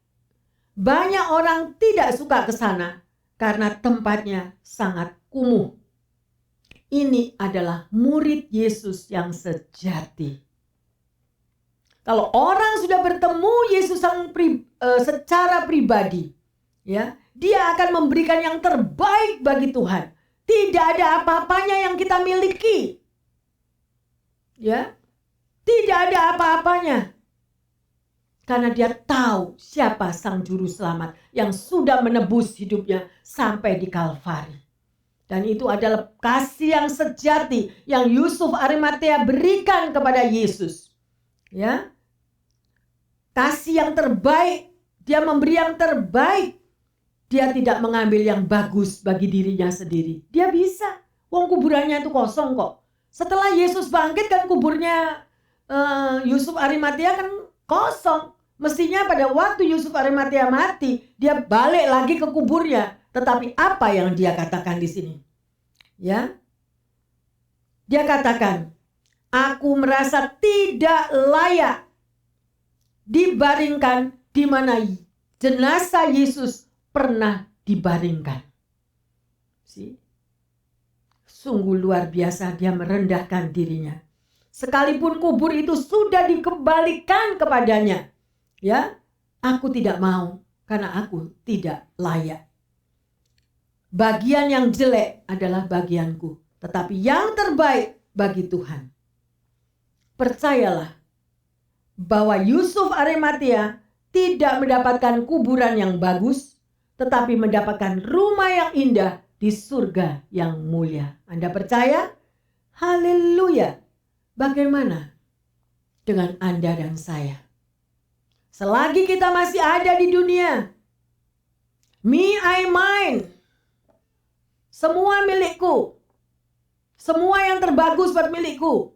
banyak orang tidak suka ke sana karena tempatnya sangat kumuh. Ini adalah murid Yesus yang sejati. Kalau orang sudah bertemu Yesus secara pribadi, ya, dia akan memberikan yang terbaik bagi Tuhan. Tidak ada apa-apanya yang kita miliki. Ya. Tidak ada apa-apanya. Karena dia tahu siapa sang juru selamat yang sudah menebus hidupnya sampai di Kalvari. Dan itu adalah kasih yang sejati yang Yusuf Arimatea berikan kepada Yesus. Ya. Kasih yang terbaik, dia memberi yang terbaik. Dia tidak mengambil yang bagus bagi dirinya sendiri. Dia bisa. Wong kuburannya itu kosong kok. Setelah Yesus bangkit kan kuburnya Yusuf Arimatea kan kosong. Mestinya pada waktu Yusuf Arimatea mati, dia balik lagi ke kuburnya. Tetapi apa yang dia katakan di sini? Ya. Dia katakan, aku merasa tidak layak dibaringkan di mana jenazah Yesus pernah dibaringkan. Sungguh luar biasa dia merendahkan dirinya. Sekalipun kubur itu sudah dikembalikan kepadanya, ya, aku tidak mau karena aku tidak layak. Bagian yang jelek adalah bagianku, tetapi yang terbaik bagi Tuhan. Percayalah bahwa Yusuf Arimatea tidak mendapatkan kuburan yang bagus, tetapi mendapatkan rumah yang indah di surga yang mulia. Anda percaya? Haleluya. Bagaimana dengan Anda dan saya? Selagi kita masih ada di dunia, me, I, mine, semua milikku, semua yang terbagus buat milikku.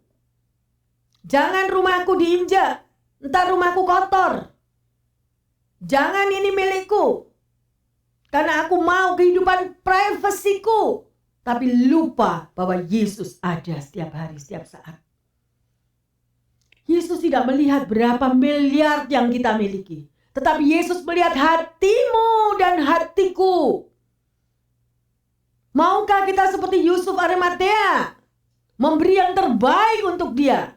Jangan rumahku diinjak, entar rumahku kotor. Jangan ini milikku, karena aku mau kehidupan privasiku. Tapi lupa bahwa Yesus ada setiap hari, setiap saat. Yesus tidak melihat berapa miliar yang kita miliki, tetapi Yesus melihat hatimu dan hatiku. Maukah kita seperti Yusuf Arimatea, memberi yang terbaik untuk dia,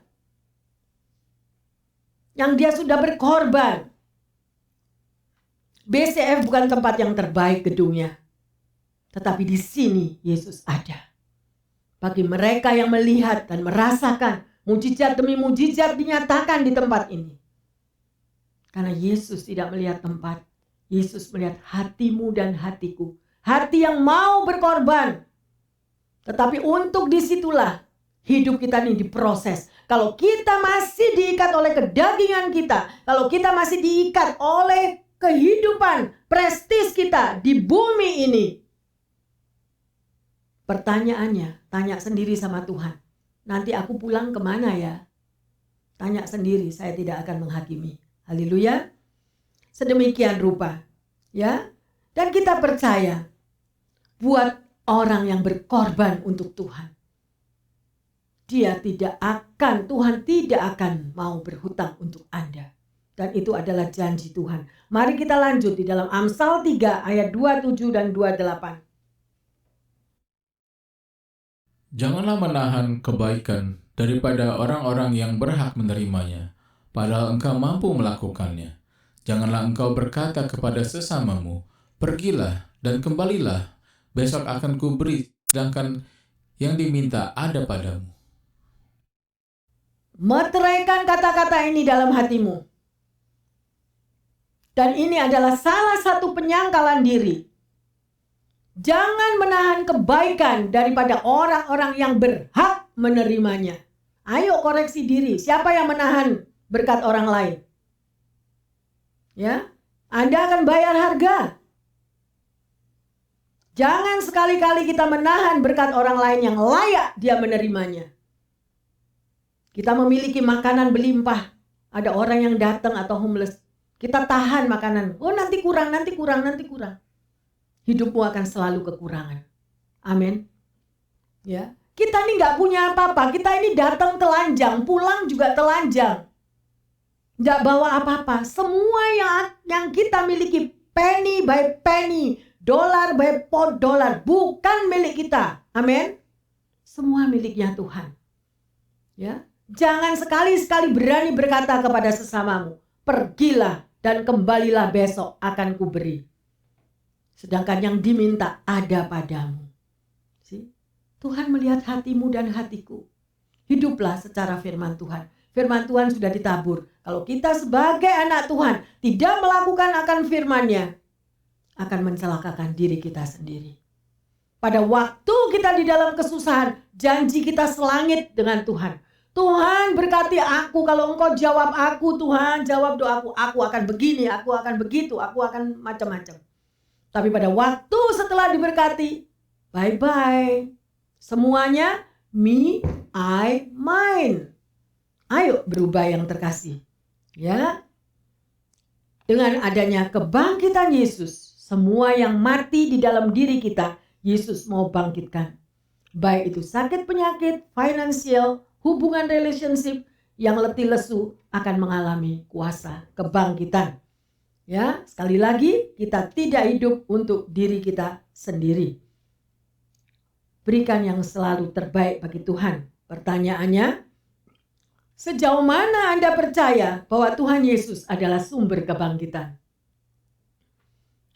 yang dia sudah berkorban? BCF bukan tempat yang terbaik gedungnya, tetapi di sini Yesus ada. Bagi mereka yang melihat dan merasakan mujizat demi mujizat dinyatakan di tempat ini. Karena Yesus tidak melihat tempat, Yesus melihat hatimu dan hatiku. Hati yang mau berkorban. Tetapi untuk disitulah hidup kita ini diproses. Kalau kita masih diikat oleh kedagingan kita, kalau kita masih diikat oleh kehidupan, prestis kita di bumi ini. Pertanyaannya, tanya sendiri sama Tuhan. Nanti aku pulang kemana ya? Tanya sendiri, saya tidak akan menghakimi. Haleluya. Sedemikian rupa. Ya. Dan kita percaya buat orang yang berkorban untuk Tuhan, Tuhan tidak akan mau berhutang untuk Anda. Dan itu adalah janji Tuhan. Mari kita lanjut di dalam Amsal 3 ayat 27 dan 28. Janganlah menahan kebaikan daripada orang-orang yang berhak menerimanya, padahal engkau mampu melakukannya. Janganlah engkau berkata kepada sesamamu, pergilah dan kembalilah, besok akan kuberi, sedangkan yang diminta ada padamu. Meteraikan kata-kata ini dalam hatimu. Dan ini adalah salah satu penyangkalan diri. Jangan menahan kebaikan daripada orang-orang yang berhak menerimanya. Ayo koreksi diri, siapa yang menahan berkat orang lain? Ya, Anda akan bayar harga. Jangan sekali-kali kita menahan berkat orang lain yang layak dia menerimanya. Kita memiliki makanan berlimpah. Ada orang yang datang atau homeless. Kita tahan makanan. Oh nanti kurang. Hidupmu akan selalu kekurangan. Amin. Ya, kita ini nggak punya apa-apa. Kita ini datang telanjang, pulang juga telanjang. Nggak bawa apa-apa. Semua yang kita miliki, penny by penny, dollar by dollar, bukan milik kita. Amin. Semua miliknya Tuhan. Ya, jangan sekali-sekali berani berkata kepada sesamamu, pergilah dan kembalilah besok akan kuberi. Sedangkan yang diminta ada padamu. Tuhan melihat hatimu dan hatiku. Hiduplah secara firman Tuhan. Firman Tuhan sudah ditabur. Kalau kita sebagai anak Tuhan tidak melakukan akan firman-Nya, akan mencelakakan diri kita sendiri. Pada waktu kita di dalam kesusahan, janji kita selangit dengan Tuhan. Tuhan berkati aku, kalau engkau jawab aku, Tuhan jawab doaku, aku akan begini, aku akan begitu, aku akan macam-macam. Tapi pada waktu setelah diberkati, bye-bye. Semuanya me, I, mine. Ayo berubah yang terkasih. Ya. Dengan adanya kebangkitan Yesus, semua yang mati di dalam diri kita, Yesus mau bangkitkan. Baik itu sakit penyakit, finansial, hubungan relationship, yang letih lesu akan mengalami kuasa kebangkitan. Ya, sekali lagi kita tidak hidup untuk diri kita sendiri. Berikan yang selalu terbaik bagi Tuhan. Pertanyaannya, sejauh mana Anda percaya bahwa Tuhan Yesus adalah sumber kebangkitan?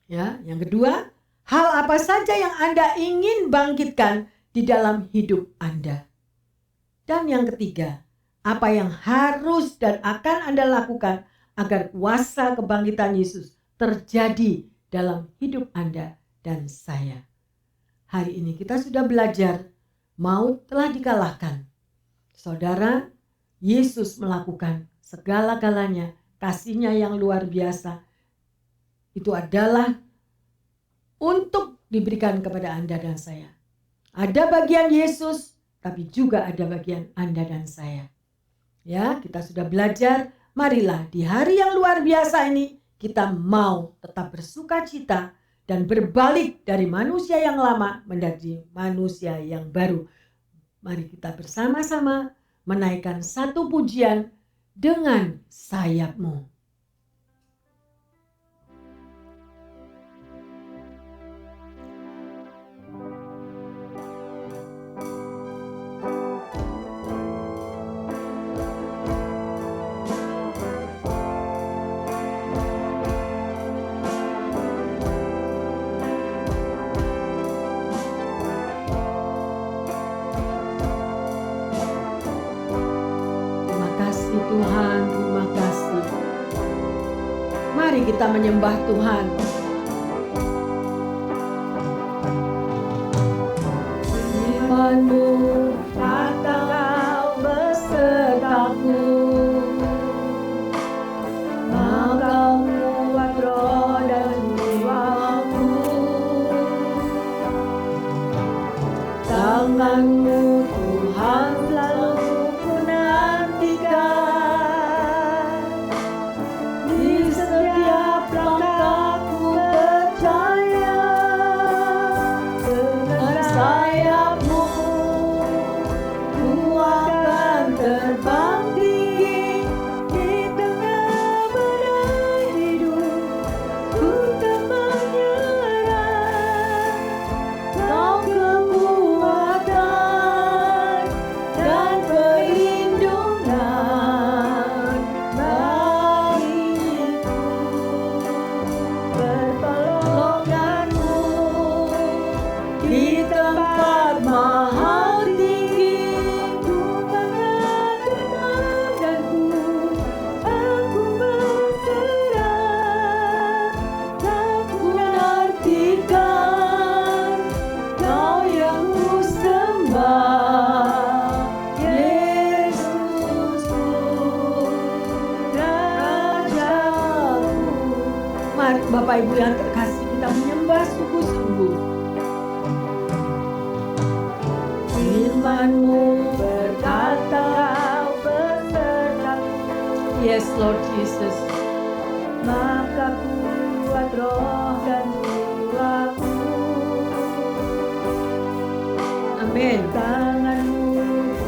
Ya, yang kedua, hal apa saja yang Anda ingin bangkitkan di dalam hidup Anda? Dan yang ketiga, apa yang harus dan akan Anda lakukan agar kuasa kebangkitan Yesus terjadi dalam hidup Anda dan saya. Hari ini kita sudah belajar, maut telah dikalahkan. Saudara, Yesus melakukan segala-galanya, kasih-Nya yang luar biasa. Itu adalah untuk diberikan kepada Anda dan saya. Ada bagian Yesus, tapi juga ada bagian Anda dan saya. Ya, kita sudah belajar. Marilah di hari yang luar biasa ini kita mau tetap bersuka cita dan berbalik dari manusia yang lama menjadi manusia yang baru. Mari kita bersama-sama menaikkan satu pujian dengan sayapmu. Tuhan, terima kasih. Mari kita menyembah Tuhan. Firman-Mu datang besertaku, maka membuat roh Pertolonganmu Tuhan selalu ku nantikan. Di setiap langkahku percaya, dengan sayapmu ku akan terbang tinggi. Di tengah badai hidup ku tak menyerah. Kau kekuatan dan perlindungan bagiku. Pertolonganmu di tempat mahal tinggi, ku sangat tenang dan aku berserah. Tak ku artikan Kau yang ku sembah, Yesusku, Rajaku. Mari Bapak Ibu yang terkasih, kita menyembah sungguh-sungguh. Firman-Mu berkata, besertaku. Yes, Lord Jesus. Maka kuat roh dan jiwaku. Amin. Tangan-Mu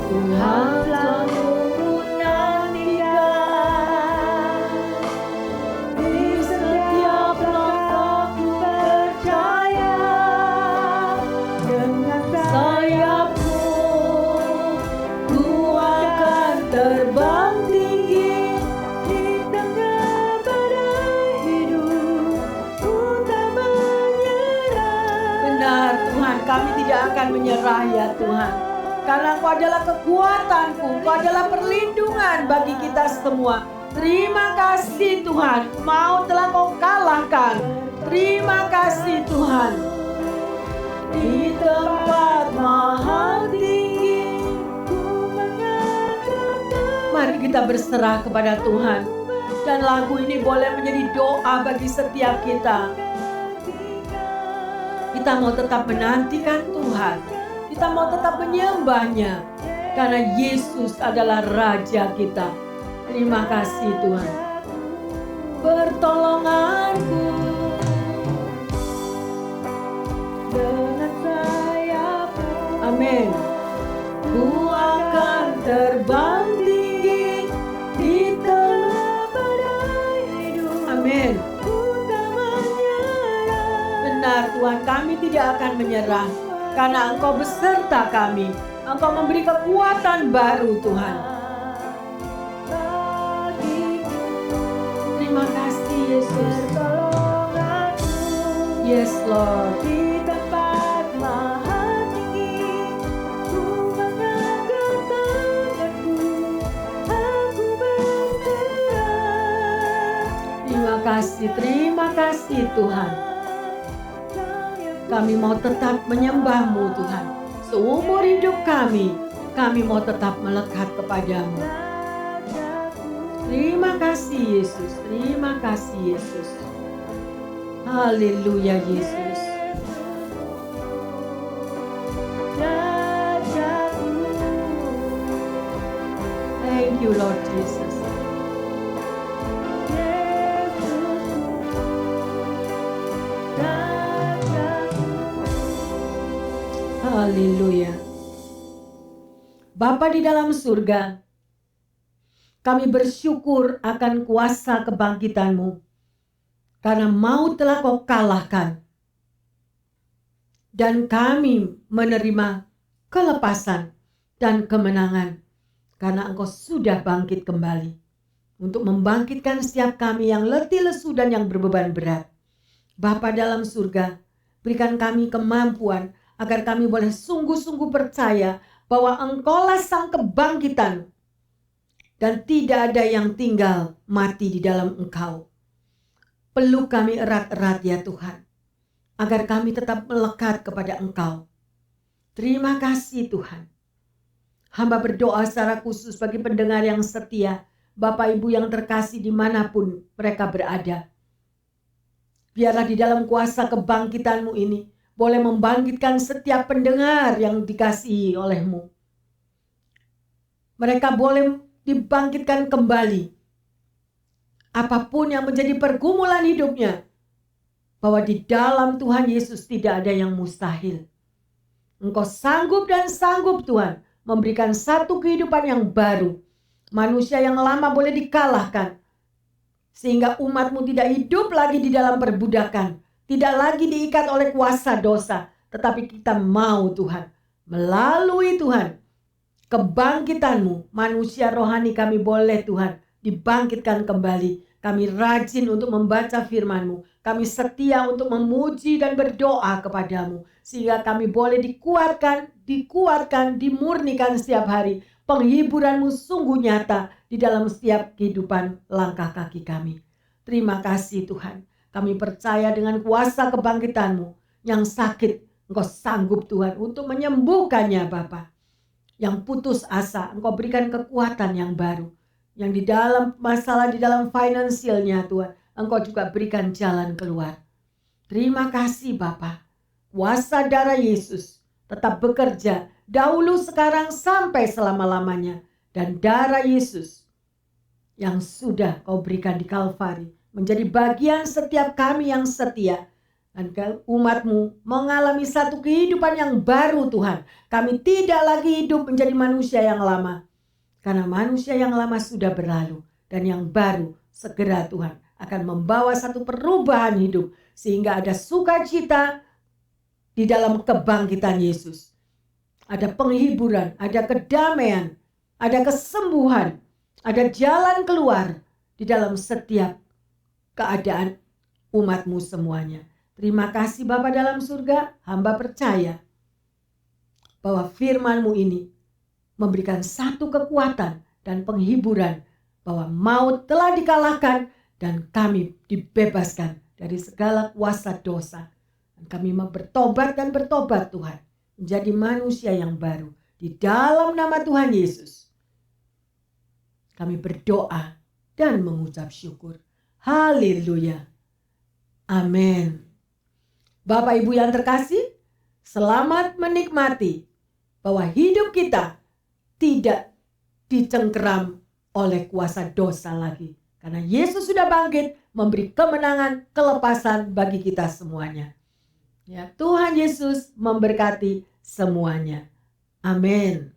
Tuhan selalu ku nantikan. Di setiap langkahku percaya, dengan sayapmu ku akan terbang tinggi. Di tengah badai hidup ku tak menyerah. Benar Tuhan, kami tidak akan menyerah ya Tuhan. Karena Engkau adalah kekuatanku, Engkau adalah perlindungan bagi kita semua. Terima kasih Tuhan, maut telah Kau kalahkan. Terima kasih Tuhan. Di tempat mahal tinggi ku mengatakan. Mari kita berserah kepada Tuhan. Dan lagu ini boleh menjadi doa bagi setiap kita. Kita mau tetap menantikan Tuhan. Kita mau tetap menyembahnya. Karena Yesus adalah Raja kita. Terima kasih Tuhan. Pertolonganku dengan sayapmu. Amin. Ku akan terbang tinggi di tengah badai hidup. Amin. Ku tak menyerah. Benar Tuhan, kami tidak akan menyerah. Karena Engkau beserta kami. Engkau memberi kekuatan baru Tuhan. Terima kasih Yesus. Yes Lord. Di tempat mahal tinggi ku mengangkat tanganku, aku berserah. Terima kasih Tuhan. Kami mau tetap menyembah-Mu Tuhan. Seumur hidup kami mau tetap melekat kepadamu. Terima kasih Yesus, terima kasih Yesus. Haleluya Yesus. Thank you Lord Jesus. Haleluya. Bapa di dalam surga, kami bersyukur akan kuasa kebangkitan-Mu, karena maut telah Kau kalahkan, dan kami menerima kelepasan dan kemenangan, karena Engkau sudah bangkit kembali, untuk membangkitkan setiap kami yang letih lesu dan yang berbeban berat. Bapa dalam surga, berikan kami kemampuan, agar kami boleh sungguh-sungguh percaya bahwa Engkaulah sang kebangkitan. Dan tidak ada yang tinggal mati di dalam Engkau. Peluk kami erat-erat ya Tuhan. Agar kami tetap melekat kepada Engkau. Terima kasih Tuhan. Hamba berdoa secara khusus bagi pendengar yang setia. Bapak Ibu yang terkasih dimanapun mereka berada. Biarlah di dalam kuasa kebangkitan-Mu ini, boleh membangkitkan setiap pendengar yang dikasihi oleh-Mu. Mereka boleh dibangkitkan kembali. Apapun yang menjadi pergumulan hidupnya, bahwa di dalam Tuhan Yesus tidak ada yang mustahil. Engkau sanggup dan sanggup Tuhan memberikan satu kehidupan yang baru. Manusia yang lama boleh dikalahkan. Sehingga umat-Mu tidak hidup lagi di dalam perbudakan. Tidak lagi diikat oleh kuasa dosa. Tetapi kita mau Tuhan, melalui Tuhan, kebangkitan-Mu, manusia rohani kami boleh Tuhan dibangkitkan kembali. Kami rajin untuk membaca firman-Mu. Kami setia untuk memuji dan berdoa kepadamu. Sehingga kami boleh dikuatkan, dimurnikan setiap hari. Penghiburan-Mu sungguh nyata di dalam setiap kehidupan langkah kaki kami. Terima kasih Tuhan. Kami percaya dengan kuasa kebangkitan-Mu. Yang sakit, Engkau sanggup Tuhan untuk menyembuhkannya Bapa. Yang putus asa, Engkau berikan kekuatan yang baru. Yang di dalam masalah, di dalam finansialnya Tuhan, Engkau juga berikan jalan keluar. Terima kasih Bapa. Kuasa darah Yesus tetap bekerja dahulu, sekarang, sampai selama-lamanya. Dan darah Yesus yang sudah Kau berikan di Kalvari menjadi bagian setiap kami yang setia. Dan umat-Mu mengalami satu kehidupan yang baru Tuhan. Kami tidak lagi hidup menjadi manusia yang lama. Karena manusia yang lama sudah berlalu. Dan yang baru segera Tuhan akan membawa satu perubahan hidup. Sehingga ada sukacita di dalam kebangkitan Yesus. Ada penghiburan, ada kedamaian, ada kesembuhan, ada jalan keluar di dalam setiap keadaan umat-Mu semuanya. Terima kasih Bapa dalam surga, hamba percaya bahwa firman-Mu ini memberikan satu kekuatan dan penghiburan bahwa maut telah dikalahkan dan kami dibebaskan dari segala kuasa dosa. Dan kami mau bertobat dan bertobat Tuhan, menjadi manusia yang baru di dalam nama Tuhan Yesus. Kami berdoa dan mengucap syukur. Haleluya. Amin. Bapak Ibu yang terkasih, selamat menikmati bahwa hidup kita tidak dicengkeram oleh kuasa dosa lagi. Karena Yesus sudah bangkit, memberi kemenangan, kelepasan bagi kita semuanya. Ya, Tuhan Yesus memberkati semuanya. Amin.